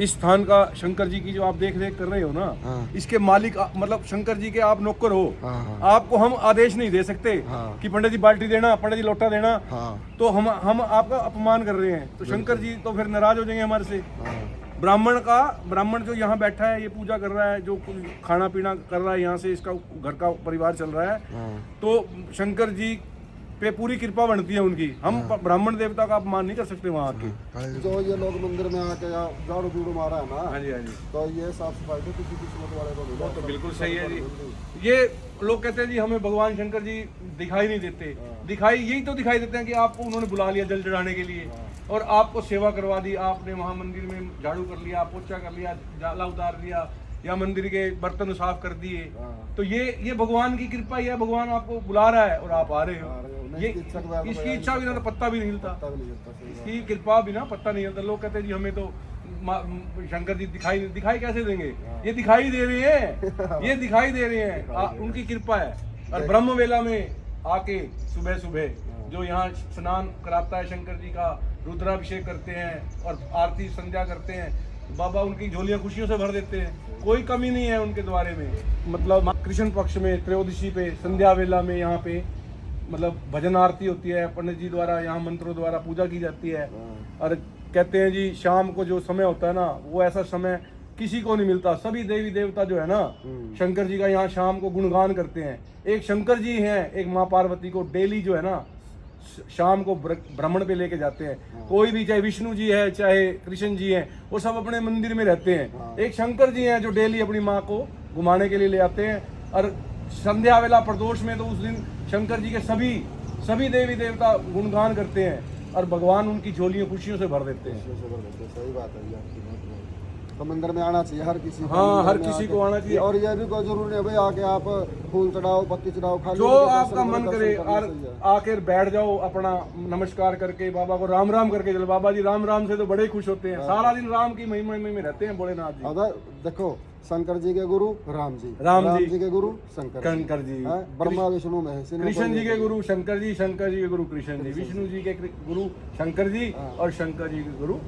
इस स्थान का शंकर जी की जो आप देख रेख कर रहे हो ना, इसके मालिक मतलब शंकर जी के आप नौकर हो। आपको हम आदेश नहीं दे सकते कि पंडित जी बाल्टी देना, पंडित जी लोटा देना, तो हम आपका अपमान कर रहे हैं, तो शंकर जी तो फिर नाराज हो जाएंगे हमारे से। ब्राह्मण जो यहाँ बैठा है, ये पूजा कर रहा है, जो खाना पीना कर रहा है, यहाँ से इसका घर का परिवार चल रहा है, तो शंकर जी पे पूरी कृपा बनती है उनकी। हम ब्राह्मण देवता का अपमान नहीं कर सकते वहाँ आके। जो ये लोग मंदिर में आके झाड़ू झूड़ू मारा है ना, हाँ जी, हाँ जी, तो ये साफ सफाई तो किसी किस्मत वाले को मिला। तो बिल्कुल सही है जी। ये लोग कहते हैं जी हमें भगवान शंकर जी दिखाई नहीं देते, दिखाई यही तो दिखाई देते हैं कि आपको उन्होंने बुला लिया जल चढ़ाने के लिए और आपको सेवा करवा दी, आपने वहाँ मंदिर में झाड़ू कर लिया, पोछा कर लिया, जाला उतार लिया, या मंदिर के बर्तन साफ कर दिए, तो ये भगवान की कृपा ही है। भगवान आपको बुला रहा है और आप आ रहे हो। ये इसकी इच्छा बिना तो पत्ता भी नहीं हिलता, इसकी कृपा बिना पत्ता नहीं हिलता। लोग कहते हैं जी हमें तो शंकर जी दिखाई कैसे देंगे? ये दिखाई दे रहे हैं, ये दिखाई दे रहे हैं, उनकी कृपा है। और ब्रह्म वेला में आके सुबह सुबह जो यहाँ स्नान कराता है शंकर जी का, रुद्राभिषेक करते हैं और आरती संध्या करते हैं, बाबा उनकी झोलियां खुशियों से भर देते हैं। कोई कमी नहीं है उनके द्वारे में। मतलब कृष्ण पक्ष में त्रयोदशी पे संध्या वेला में यहाँ पे मतलब भजन आरती होती है, पंडित जी द्वारा यहाँ मंत्रों द्वारा पूजा की जाती है। और कहते हैं जी शाम को जो समय होता है ना, वो ऐसा समय किसी को नहीं मिलता। सभी देवी देवता जो है ना शंकर जी का यहाँ शाम को गुणगान करते हैं। एक शंकर जी हैं, एक माँ पार्वती को डेली जो है ना शाम को भ्रमण पे लेके जाते हैं। कोई भी, चाहे विष्णु जी है चाहे कृष्ण जी हैं, वो सब अपने मंदिर में रहते हैं। एक शंकर जी हैं जो डेली अपनी माँ को घुमाने के लिए ले आते हैं। और संध्या वेला प्रदोष में तो उस दिन शंकर जी के सभी देवी देवता गुणगान करते हैं और भगवान उनकी झोलियां खुशियों से भर देते हैं। सही बात है आपकी। तो मंदिर में आना चाहिए हर किसी को। हाँ, हर किसी को आना चाहिए। और यह भी कोई जरूरी है भाई आके आप फूल चढ़ाओ, पत्ती चढ़ाओ, खाली जो आपका मन करे और आकर बैठ जाओ, अपना नमस्कार करके बाबा को राम राम करके चलो। बाबा जी राम राम से तो बड़े खुश होते हैं, सारा दिन राम की महिमा में रहते हैं भोलेनाथ जी। देखो शंकर जी के गुरु राम जी के गुरु शंकर जी, ब्रह्मा विष्णु महेश। कृष्ण जी के गुरु शंकर जी के गुरु कृष्ण जी, विष्णु जी के गुरु शंकर जी और शंकर जी के गुरु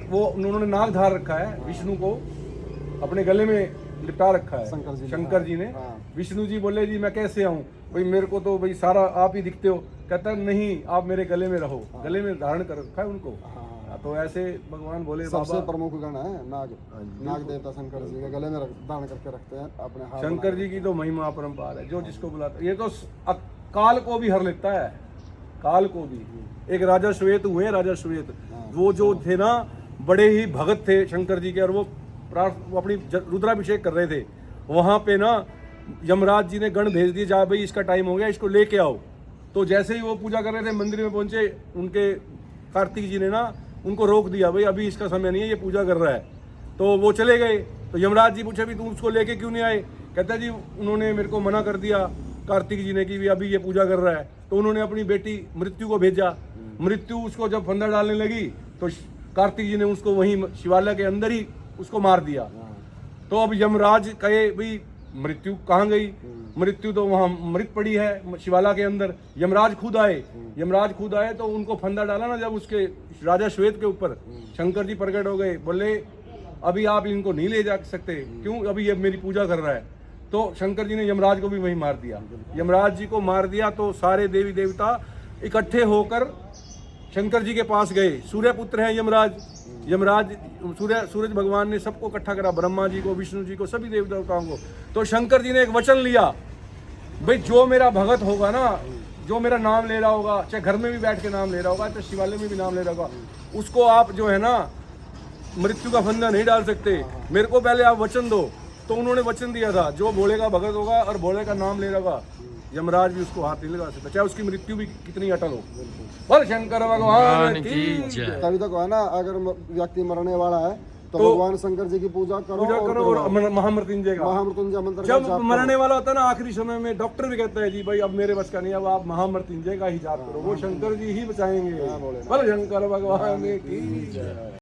वो उन्होंने नाग धार रखा है, विष्णु को अपने गले में लिपटा रखा है शंकर जी ने। विष्णु जी बोले जी मैं कैसे आऊँ भाई, मेरे को तो भाई सारा आप ही दिखते हो। कहता है नहीं, आप मेरे गले में रहो, गले में धारण कर रखा है उनको। तो ऐसे भगवान बोले सबसे प्रमुख गण है नाग देवता शंकर जी के गले में धारण करके रखते हैं अपने हाथ। शंकर जी की तो महिमा अपरंपार है, जो जिसको बुलाता है। ये तो काल को भी हर लेता है, काल को भी। एक राजा श्वेत हुए, राजा श्वेत वो जो थे ना बड़े ही भगत थे शंकर जी के, और वो अपनी रुद्राभिषेक कर रहे थे। वहां पे ना यमराज जी ने गण भेज दिए, जा भाई इसका टाइम हो गया, इसको लेके आओ। तो जैसे ही वो पूजा कर रहे थे मंदिर में पहुंचे, उनके कार्तिक जी ने ना उनको रोक दिया, भाई अभी इसका समय नहीं है, ये पूजा कर रहा है। तो वो चले गए। तो यमराज जी पूछे भी तुम उसको लेके क्यों नहीं आए? कहता जी उन्होंने मेरे को मना कर दिया कार्तिक जी ने कि भी अभी ये पूजा कर रहा है। तो उन्होंने अपनी बेटी मृत्यु को भेजा। मृत्यु उसको जब फंदा डालने लगी तो कार्तिक जी ने उसको वहीं शिवालय के अंदर ही उसको मार दिया। तो अब यमराज कहे भाई मृत्यु कहाँ गई? मृत्यु तो वहाँ मृत पड़ी है शिवाला के अंदर। यमराज खुद आए तो उनको फंदा डाला ना जब उसके राजा श्वेत के ऊपर, शंकर जी प्रकट हो गए, बोले अभी आप इनको नहीं ले जा सकते, क्यों? अभी ये मेरी पूजा कर रहा है। तो शंकर जी ने यमराज को भी वहीं मार दिया। यमराज जी को मार दिया तो सारे देवी देवता इकट्ठे होकर शंकर जी के पास गए। सूर्य पुत्र हैं यमराज सूरज भगवान ने सबको इकट्ठा करा, ब्रह्मा जी को, विष्णु जी को, सभी देवी देवताओं को। तो शंकर जी ने एक वचन लिया, भाई जो मेरा भगत होगा ना, जो मेरा नाम ले रहा होगा, चाहे घर में भी बैठ के नाम ले रहा होगा, चाहे शिवालय में भी नाम ले रहा होगा, उसको आप जो है ना मृत्यु का फंदा नहीं डाल सकते, मेरे को पहले आप वचन दो। तो उन्होंने वचन दिया था, जो भोले का भगत होगा और भोले का नाम ले रहा होगा, यमराज भी उसको हाथ नहीं लगा सकता, चाहे उसकी मृत्यु भी कितनी अटल हो। बोल शंकर भगवान की जय। तभी तो कहा ना, अगर व्यक्ति मरने वाला है तो भगवान शंकर जी की पूजा करो और महामृत्युंजय मंत्र। जब मरने वाला होता है ना आखिरी समय में, डॉक्टर भी कहता है जी भाई अब मेरे बस का नहीं, अब आप महामृत्युंजय का ही जाप करो, वो शंकर जी ही बचाएंगे। बोल शंकर भगवान की जय।